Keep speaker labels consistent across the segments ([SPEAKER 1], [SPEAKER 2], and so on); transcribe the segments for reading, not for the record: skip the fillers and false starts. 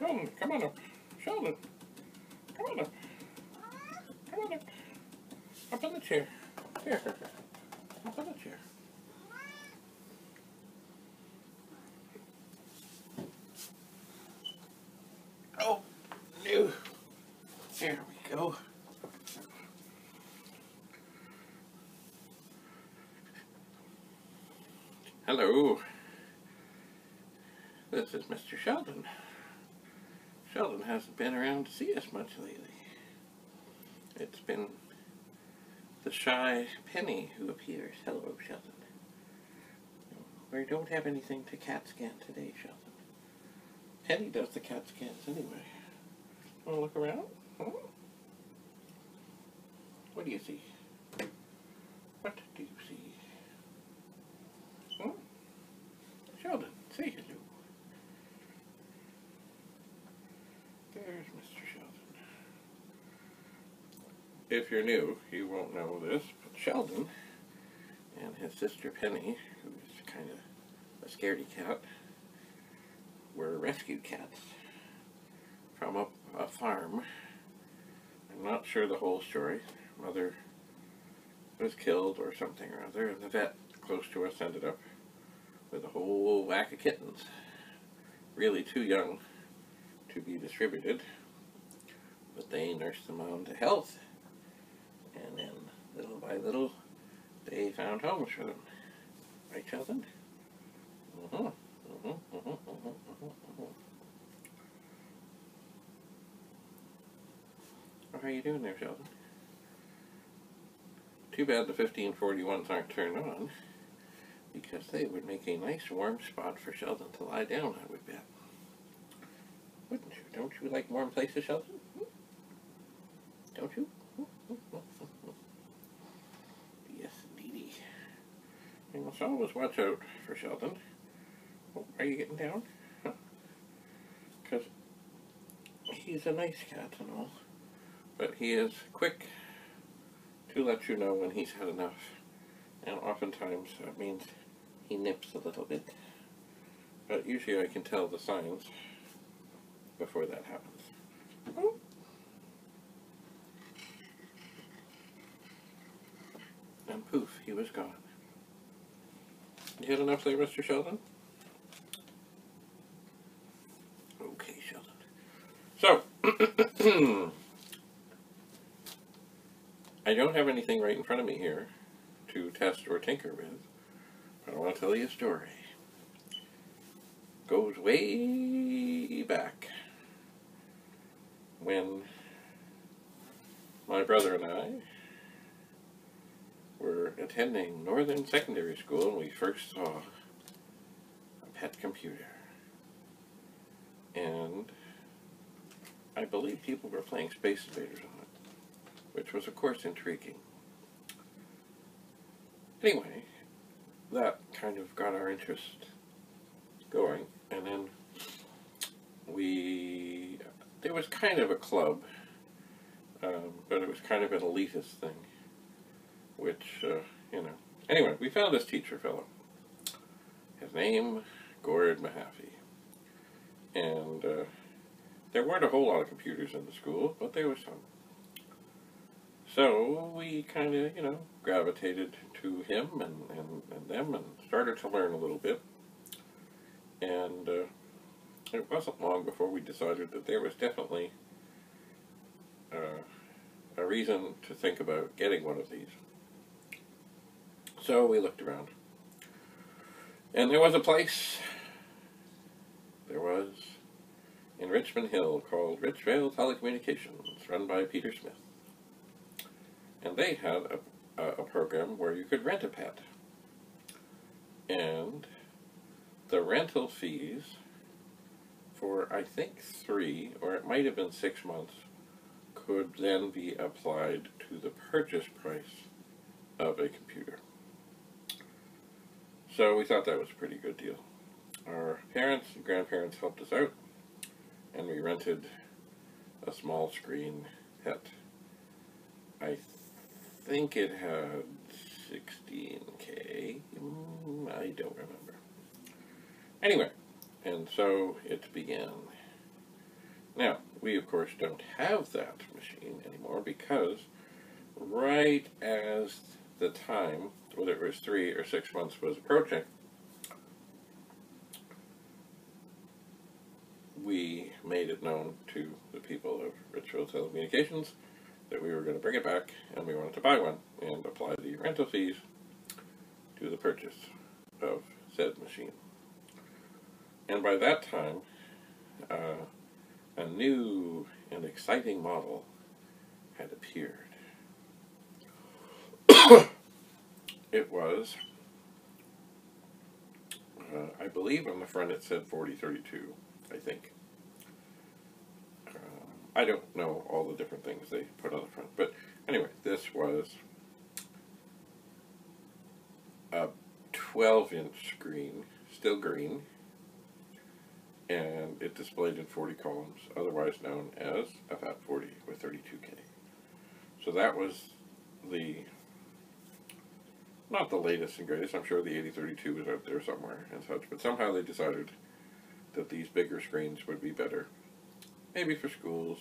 [SPEAKER 1] Sheldon, come on up. Sheldon, come on up. Come on up. Up on the chair. Here. Up on the chair. Oh, no. There we go. Hello. This is Mr. Sheldon. Sheldon hasn't been around to see us much lately. It's been the shy Penny who appears. Hello, Sheldon. We don't have anything to CAT scan today, Sheldon. Penny does the CAT scans anyway. Want to look around? Huh? What do you see? What do you see? Huh? Sheldon, say hello. There's Mr. Sheldon. If you're new, you won't know this, but Sheldon and his sister Penny, who's kind of a scaredy cat, were rescue cats from a farm. I'm not sure the whole story. Mother was killed or something or other, and the vet close to us ended up with a whole whack of kittens. Really too young to be distributed, but they nursed them on to health, and then little by little they found homes for them. Right, Sheldon? How are you doing there, Sheldon? Too bad the 1541s aren't turned on, because they would make a nice warm spot for Sheldon to lie down, I would bet. Wouldn't you? Don't you like warm places, Sheldon? Don't you? Yes, indeedy. You must always watch out for Sheldon. Oh, are you getting down? Because he's a nice cat and all, but he is quick to let you know when he's had enough, and oftentimes that means he nips a little bit, but usually I can tell the signs before that happens. Oh. And poof, he was gone. You had enough there, Mr. Sheldon? Okay, Sheldon. So, I don't have anything right in front of me here to test or tinker with, but I want to tell you a story. Goes way back when my brother and I were attending Northern Secondary School and we first saw a pet computer. And I believe people were playing Space Invaders on it, which was of course intriguing. Anyway, that kind of got our interest going, and then there was kind of a club, but it was kind of an elitist thing, which, you know. Anyway, we found this teacher fellow. His name, Gord Mahaffey. And there weren't a whole lot of computers in the school, but there was some. So we kind of, you know, gravitated to him and them and started to learn a little bit. And it wasn't long before we decided that there was definitely a reason to think about getting one of these. So we looked around. And there was a place, in Richmond Hill, called Richvale Telecommunications, run by Peter Smith. And they had a program where you could rent a pet. And the rental fees for, I think, 3, or it might have been 6 months, could then be applied to the purchase price of a computer. So we thought that was a pretty good deal. Our parents and grandparents helped us out, and we rented a small screen pet. I think it had 16K. I don't remember. Anyway, and so it began. Now, we of course don't have that machine anymore because right as the time, whether it was 3 or 6 months, was approaching, we made it known to the people of Richfield Telecommunications that we were going to bring it back and we wanted to buy one and apply the rental fees to the purchase of said machine. And by that time, a new and exciting model had appeared. It was, I believe on the front it said 4032, I think. I don't know all the different things they put on the front, but anyway, this was a 12-inch screen, still green, and it displayed in 40 columns, otherwise known as a FAT40 with 32K. So that was the, not the latest and greatest, I'm sure the 8032 was out there somewhere and such, but somehow they decided that these bigger screens would be better. Maybe for schools,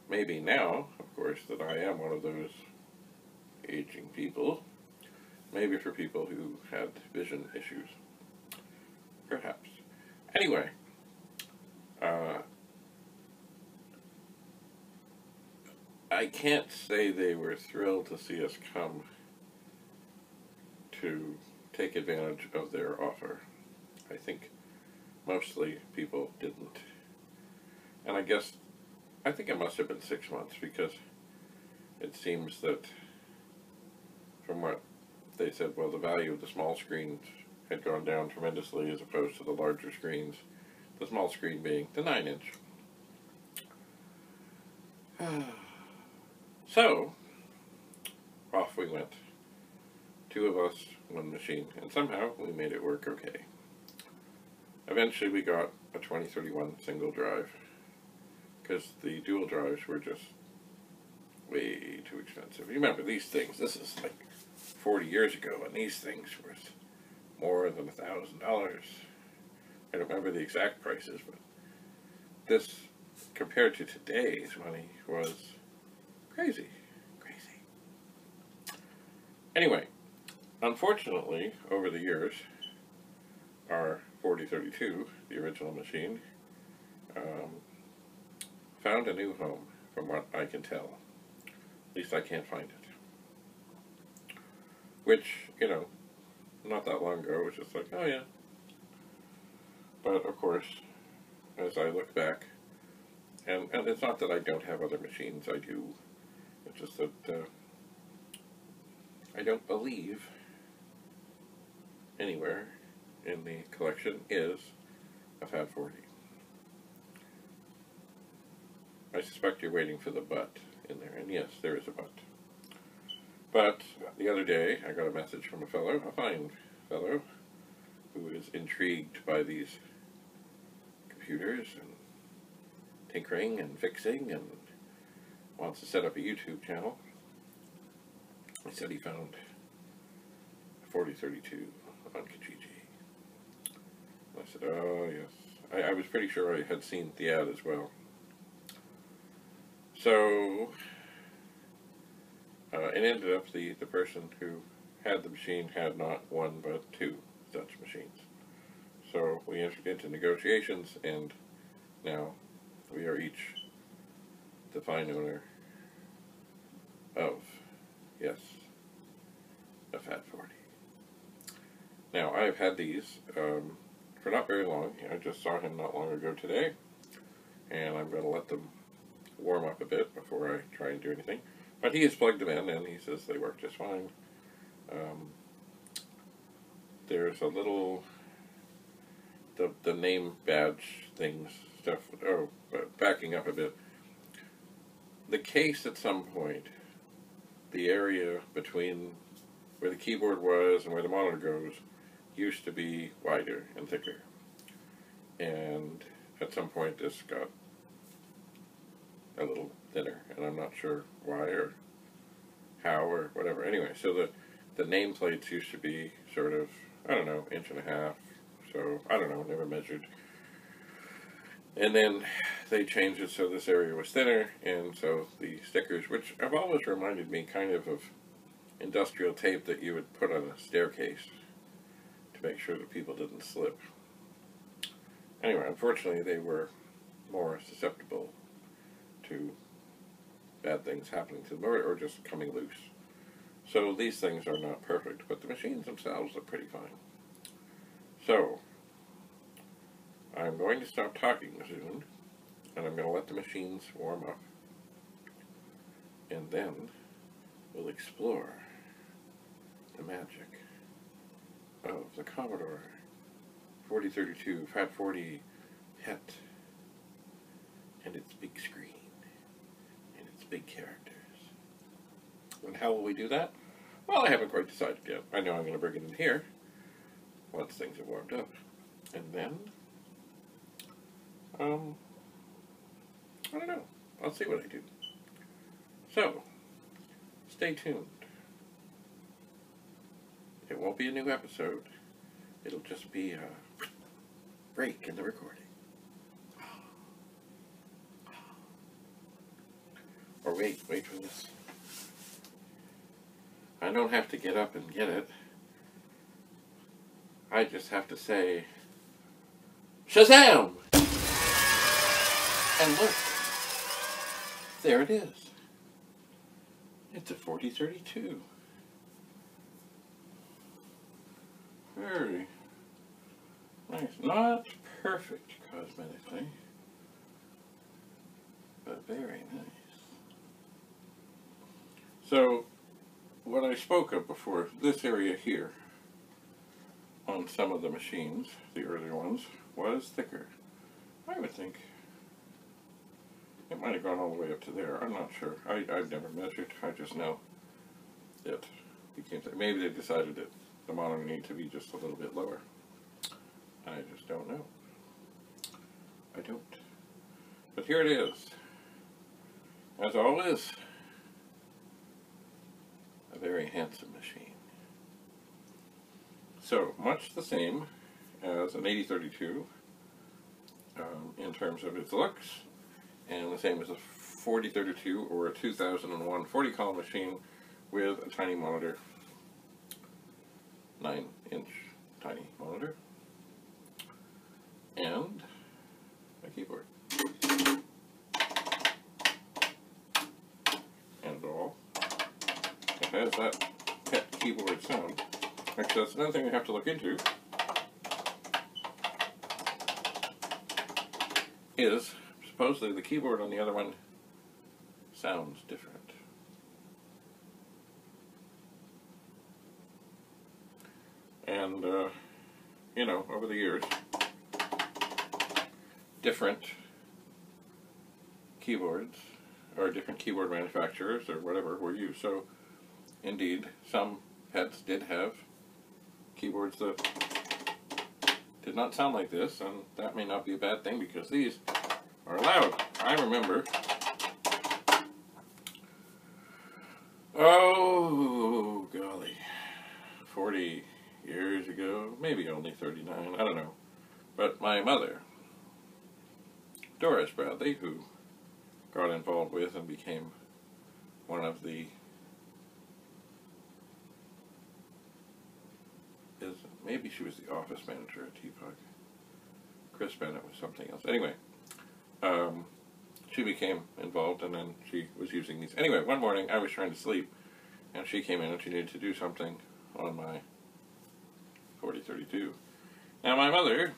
[SPEAKER 1] maybe now, of course, that I am one of those aging people, maybe for people who had vision issues, perhaps. Anyway, I can't say they were thrilled to see us come to take advantage of their offer. I think mostly people didn't. And I think it must have been 6 months, because it seems that from what they said, well, the value of the small screens had gone down tremendously as opposed to the larger screens, the small screen being the 9-inch. So, off we went. 2 of us, 1 machine, and somehow we made it work okay. Eventually we got a 2031 single drive, because the dual drives were just way too expensive. Remember, these things, this is like 40 years ago, and these things were more than $1,000. I don't remember the exact prices, but this, compared to today's money, was crazy. Crazy. Anyway, unfortunately, over the years, our 4032, the original machine, found a new home, from what I can tell. At least I can't find it. Which, you know, not that long ago, was just like, oh yeah. But, of course, as I look back, and it's not that I don't have other machines, I do. It's just that I don't believe anywhere in the collection is a FAT40. I suspect you're waiting for the but in there, and yes, there is a but. But the other day, I got a message from a fine fellow, who is intrigued by these computers and tinkering and fixing and wants to set up a YouTube channel. He said he found a 4032 on Kijiji. I said, oh yes. I was pretty sure I had seen the ad as well. So, it ended up the person who had the machine had not 1 but 2 such machines. So we entered into negotiations, and now we are each the fine owner of, yes, a FAT40. Now, I've had these for not very long. I just saw him not long ago today, and I'm going to let them warm up a bit before I try and do anything. But he has plugged them in, and he says they work just fine. There's a little, the name badge things, stuff, oh, but backing up a bit. The case at some point, the area between where the keyboard was and where the monitor goes, used to be wider and thicker. And at some point this got a little thinner, and I'm not sure why or how or whatever. Anyway, so the nameplates used to be sort of, I don't know, 1.5 inches, so I don't know, never measured. And then they changed it so this area was thinner, and so the stickers, which have always reminded me kind of industrial tape that you would put on a staircase to make sure that people didn't slip. Anyway, unfortunately they were more susceptible to bad things happening to them or just coming loose. So these things are not perfect, but the machines themselves are pretty fine. So I'm going to stop talking soon, and I'm going to let the machines warm up, and then we'll explore the magic of the Commodore 4032 Fat 40 PET and its big screen and its big characters. And how will we do that? Well, I haven't quite decided yet. I know I'm going to bring it in here once things have warmed up. And then, I don't know. I'll see what I do. So, stay tuned. It won't be a new episode. It'll just be a break in the recording. Or wait for this. I don't have to get up and get it. I just have to say, Shazam! And look, there it is. It's a 4032. Very nice. Not perfect cosmetically, but very nice. So, what I spoke of before, this area here, on some of the machines, the earlier ones, was thicker. I would think it might have gone all the way up to there. I'm not sure. I've never measured. I just know it became thick. Maybe they decided that the monitor needed to be just a little bit lower. I just don't know. I don't. But here it is. As always, a very handsome machine. So, much the same as an 8032 in terms of its looks, and the same as a 4032 or a 2001 40-column machine with a tiny monitor, 9-inch tiny monitor, and a keyboard. And all. It has that pet keyboard sound. Actually, that's another thing we have to look into, is supposedly the keyboard on the other one sounds different. And, you know, over the years, different keyboards, or different keyboard manufacturers, or whatever, were used. So, indeed, some pets did have keyboards that did not sound like this, and that may not be a bad thing because these are loud. I remember, oh golly, 40 years ago, maybe only 39, I don't know, but my mother, Doris Bradley, who got involved with and became one of the maybe she was the office manager at Teapot. Chris Bennett was something else. Anyway, she became involved, and then she was using these. Anyway, one morning I was trying to sleep, and she came in and she needed to do something on my 4032. Now my mother,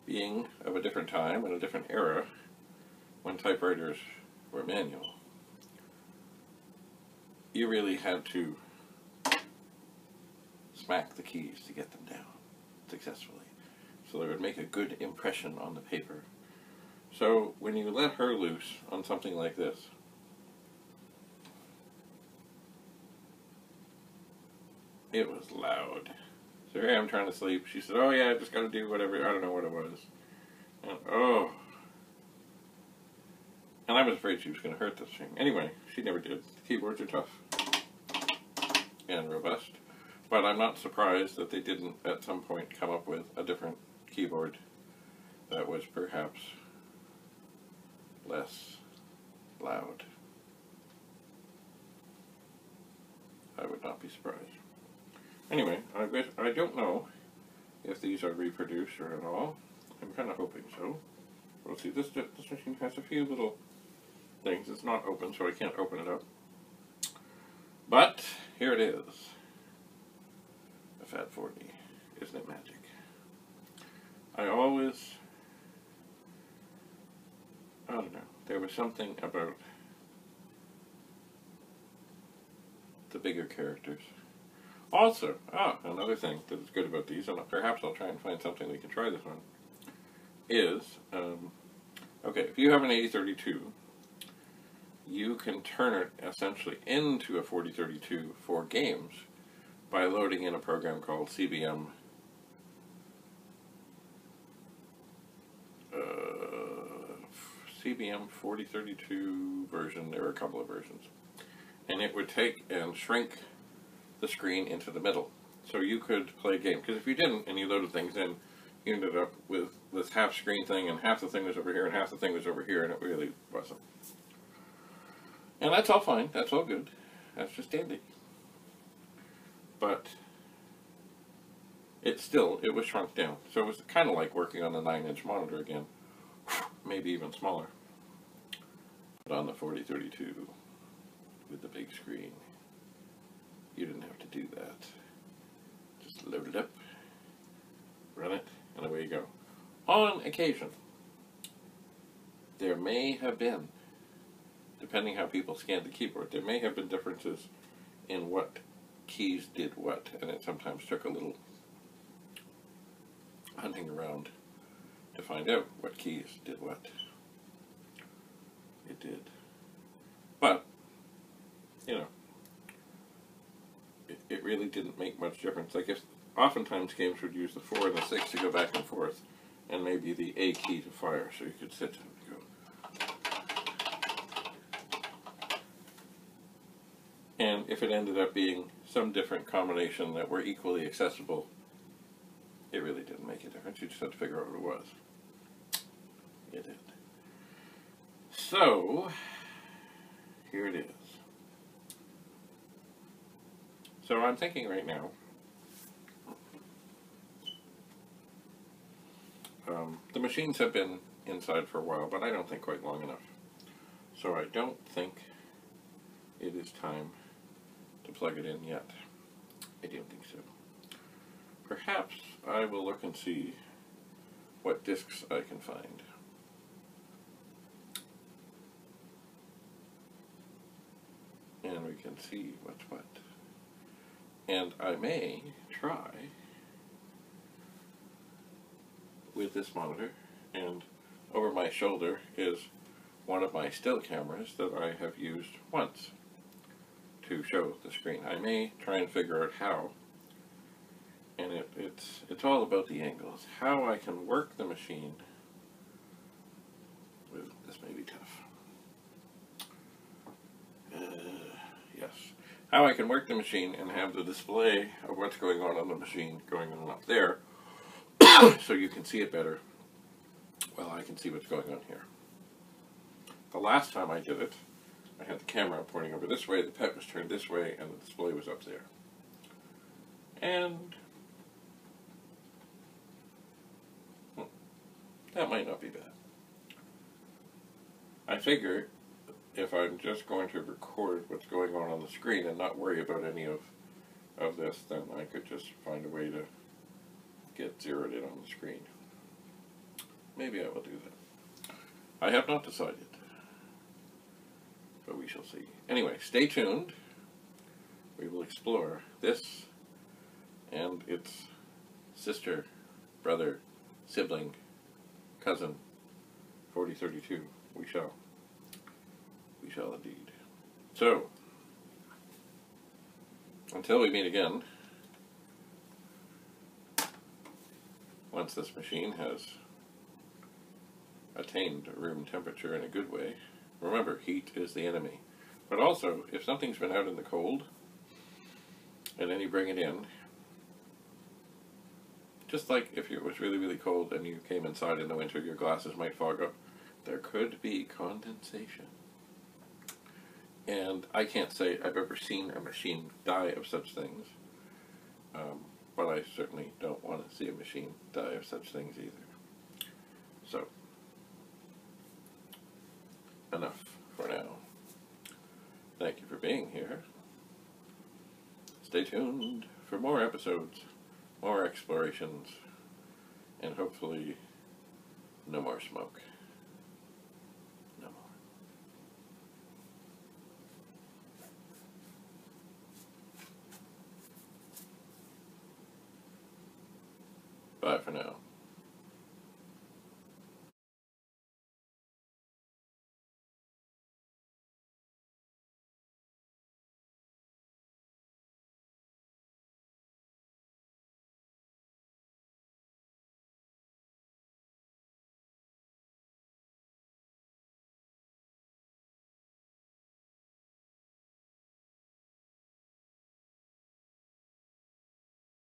[SPEAKER 1] being of a different time and a different era, when typewriters were manual, you really had to smack the keys to get them down successfully, so they would make a good impression on the paper. So when you let her loose on something like this, it was loud. So here I am trying to sleep. She said, oh yeah, I just got to do whatever, I don't know what it was. And oh. And I was afraid she was going to hurt this thing. Anyway, she never did. The keyboards are tough and robust. But I'm not surprised that they didn't at some point come up with a different keyboard that was perhaps less loud. I would not be surprised. Anyway, I don't know if these are reproduced or at all. I'm kind of hoping so. We'll see. This machine has a few little things. It's not open, so I can't open it up. But here it is. A Fat 40. Isn't it magic? I don't know. There was something about the bigger characters. Also, another thing that is good about these, and perhaps I'll try and find something we can try this on, is, okay, if you have an 8032, you can turn it essentially into a 4032 for games by loading in a program called CBM. CBM 4032 version. There are a couple of versions. And it would take and shrink the screen into the middle. So you could play a game. Because if you didn't and you loaded things in, you ended up with this half screen thing, and half the thing was over here and half the thing was over here, and it really wasn't. And that's all fine. That's all good. That's just dandy. But it was shrunk down. So it was kind of like working on the 9-inch monitor again. Maybe even smaller. But on the 4032 with the big screen, you didn't have to do that. Just load it up, run it, and away you go. On occasion, there may have been, depending how people scanned the keyboard, there may have been differences in what keys did what, and it sometimes took a little hunting around to find out what keys did what. It did. But, you know, it really didn't make much difference. Like, if oftentimes games would use the 4 and the 6 to go back and forth, and maybe the A key to fire, so you could sit and go. And if it ended up being some different combination that were equally accessible, it really didn't make a difference. You just had to figure out what it was. It did. So, here it is. So I'm thinking right now, the machines have been inside for a while, but I don't think quite long enough. So I don't think it is time to plug it in yet. I don't think so. Perhaps I will look and see what discs I can find. And we can see what's what. And I may try with this monitor, and over my shoulder is one of my still cameras that I have used once to show the screen. I may try and figure out how, and it's all about the angles. How I can work the machine with this may be tough. Yes. How I can work the machine and have the display of what's going on the machine going on up there so you can see it better while I can see what's going on here. The last time I did it, I had the camera pointing over this way, the pet was turned this way, and the display was up there. And that might not be bad. I figure if I'm just going to record what's going on the screen and not worry about any of this, then I could just find a way to get zeroed in on the screen. Maybe I will do that. I have not decided, but we shall see. Anyway, stay tuned. We will explore this and its sister, brother, sibling, cousin, 4032. We shall. We shall indeed. So, until we meet again, once this machine has attained room temperature in a good way, remember, heat is the enemy. But also, if something's been out in the cold, and then you bring it in, just like if it was really, really cold and you came inside in the winter, your glasses might fog up. there could be condensation. And I can't say I've ever seen a machine die of such things, but I certainly don't want to see a machine die of such things either. So, enough for now. Thank you for being here. Stay tuned for more episodes, more explorations, and hopefully no more smoke. No more. Bye for now.